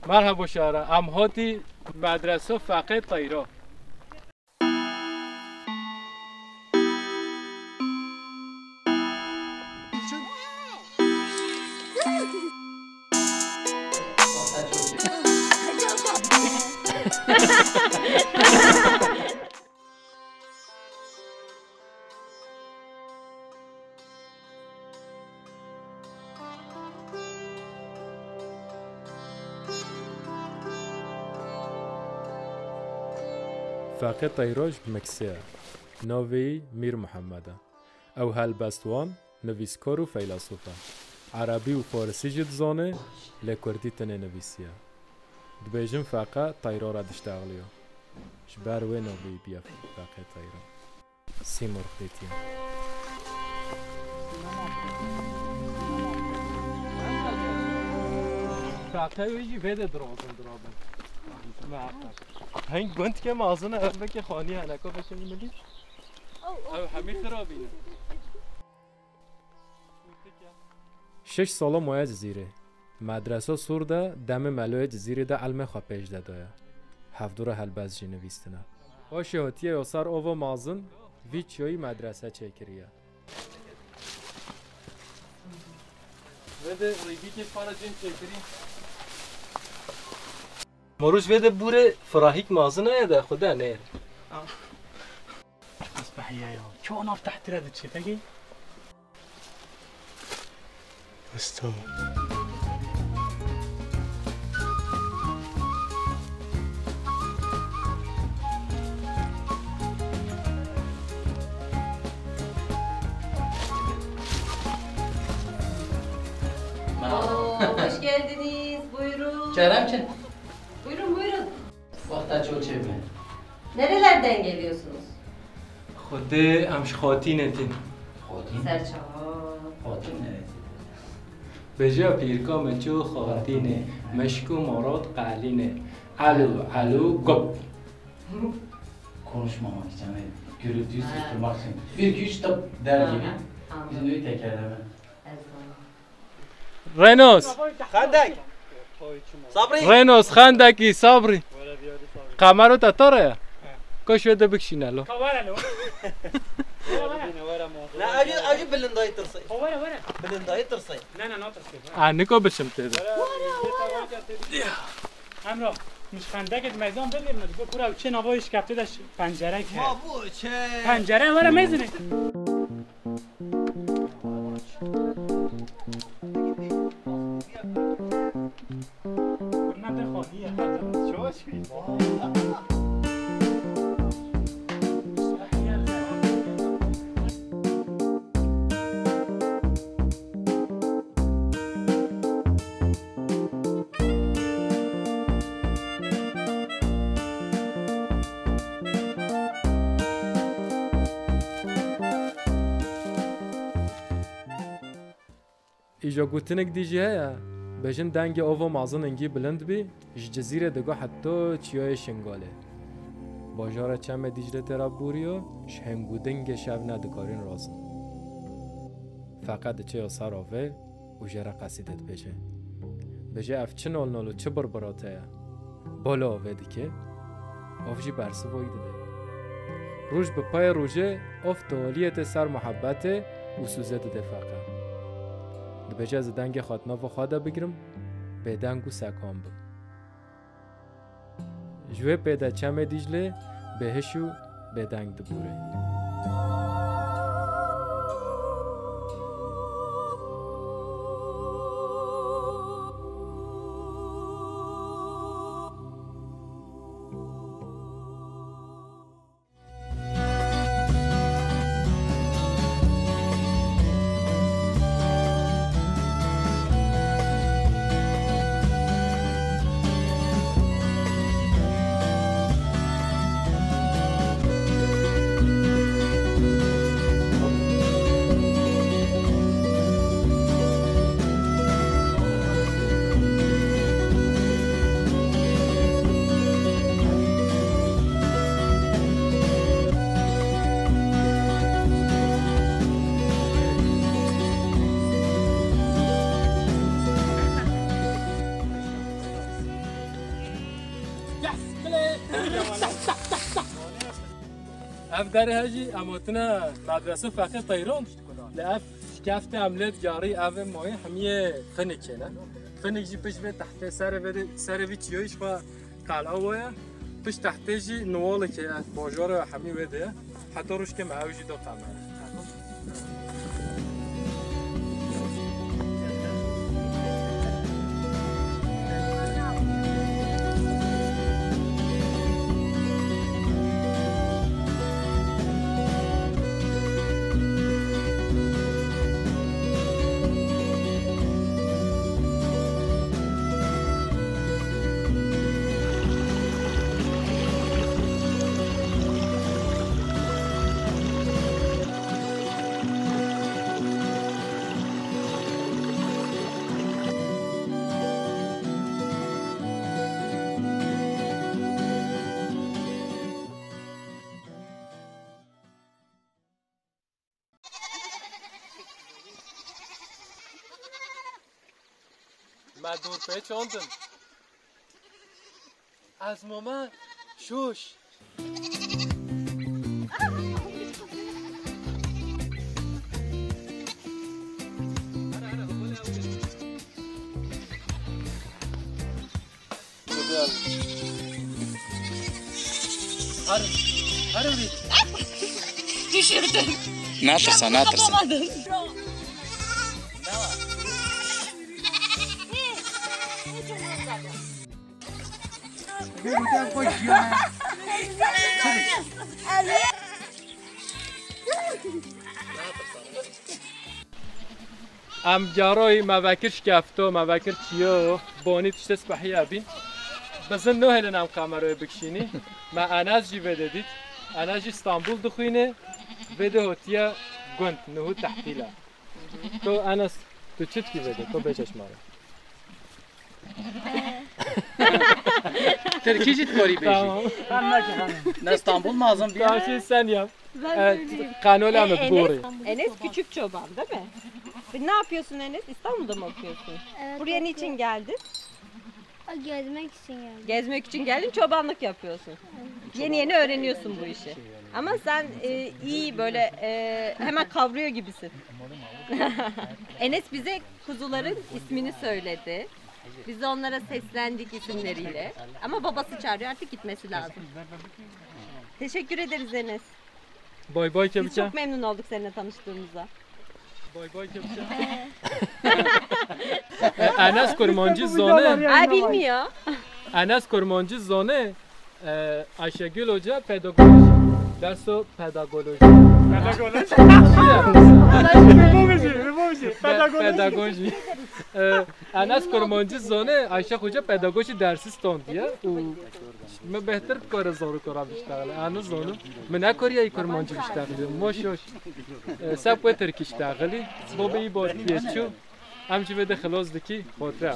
مرحبا شهره ام هاتی مدرسه فقط طیرا فقط طیراش مکسیه ناوی میر محمده او هلبستوان نویسکار و فیلسوفه عربی و فارسی جد زانه لکردی تنه نویسیه دبیجم فقط طیرا را دشتاغلیو شبر و ناوی بیا فقط طیرا سیمور خدیتیم فقط ویجی بده درابن هنگ گنت که مازن اربه که خانی هنکا بشه میمدی او همه خرابینه 6 سالا مایه جزیره مدرسه سورده دم ملوی جزیره ده علم خواه پیش داده هفدور هلبز جی نویستنه باشه هاتیه یا سر آوا مازن وی چیایی مدرسه چکریه وده ریبی که پارا جن چکری مروش وده بوره فراهیک مازن ایده خدا نیر اصبح يا شو انا فتحت هذا الشيء تلاقي استوى Hoş geldiniz. Buyurun. Keremciğim, Buyurun buyurun. vakta çok çevre. Nerelerden geliyorsunuz? خدا امش خاطی نتین Xotin? Serçalar. Xotin neresi? بجا پیرکا مچو خاطینه مشکو مراد قلینه الو الو گپ Konuşmamak için, hani gürültüyü susturmak için. Bir, iki, üç tıp der gibi. Bizim de bir tekerleme. رینوس خندق صبري رینوس خندکی صبری قمرو تطره کاش وده بکشینه لو ورا لا اجي بالنداي ترصي ورا بالنداي ترصي لا لا ترصي نکو بشم تیده امرا مش خندقت میدان بگیر نگو پورا چه نوایش کپته داش پنجره که ما بو چه پنجره ورا میزنه نه خالیه شوش ایجا گوتنک دیجی هیا بجن دنگ آوا مازن انگی بلند بی اش جزیره دگاه حتی چیای شنگاله باجاره چم دیجره تراب بوریو شهنگو دنگ شب ندکارین رازن فقط چه سر آوه و جره قصیدت بجه اف چه نال نالو چه بربراته یا بالا آوه دیکه آف جی برسه وایده ده روش به پای روژه آف توالیت سر محبت و سوزه ده فقط بجه از دنگ خاتنا و خواده بگیرم به دنگو سکام بم جوه پیدا چم دیجله بهشو به دنگ دبوره اف در هجی اماتنا مدرسه فقط طیران لاف شکفت عملیات جاری اف ماهی همیه خنک نه خنک جی پش به تحت سر وی چیویش و قلعه ویا پش تحت جی نوال که باجار همی وده حتی روش که معوجی دو قمر ما دور پیچ آندم از ماما شوش نترسا نترسا ام جارای موکر شکفتو موکر چیو بانی تشتس بحی ابین بزن نو هلن ام کامروی بکشینی ما اناز جی بده دید اناز جی استانبول دخوینه بده هوتیا گند نهو تحتیلا تو اناس تو چت کی بده تو بچش ماره ترکی جیت کاری بیشی نه استانبول مازم بیه داشتی sen yap. Kanol Ahmet Buri. Enes küçük çoban değil mi? Ne yapıyorsun Enes? İstanbul'da mı okuyorsun? Evet, Buraya niçin geldin? gezmek için geldim. Gezmek için geldin, çobanlık yapıyorsun. Yeni yeni öğreniyorsun bu işi. Ama sen iyi böyle hemen kavruyor gibisin. Enes bize kuzuların ismini söyledi. Biz de onlara seslendik isimleriyle. Ama babası çağırıyor, artık gitmesi lazım. Teşekkür ederiz Enes. Boy boy Biz kepçe. çok memnun olduk seninle tanıştığımıza. Boy boy kepçe. Enes Kurmancı Zone. Ay bilmiyor. Enes Kurmancı Zone. Ayşegül Hoca pedagoloji. Derso pedagoloji. Pedagoloji. Pedagoji. Enes Kurmancı Zone. Ayşe Hoca pedagoji dersi standiye. من بهتر کار زارو کارا بشتغله هنوز زانو من نکاری ای کرمانجی بشتغلی ماشوش سب و ترکی اشتغلی با به ای بار پیچو همچی بده خلاص دکی خاطره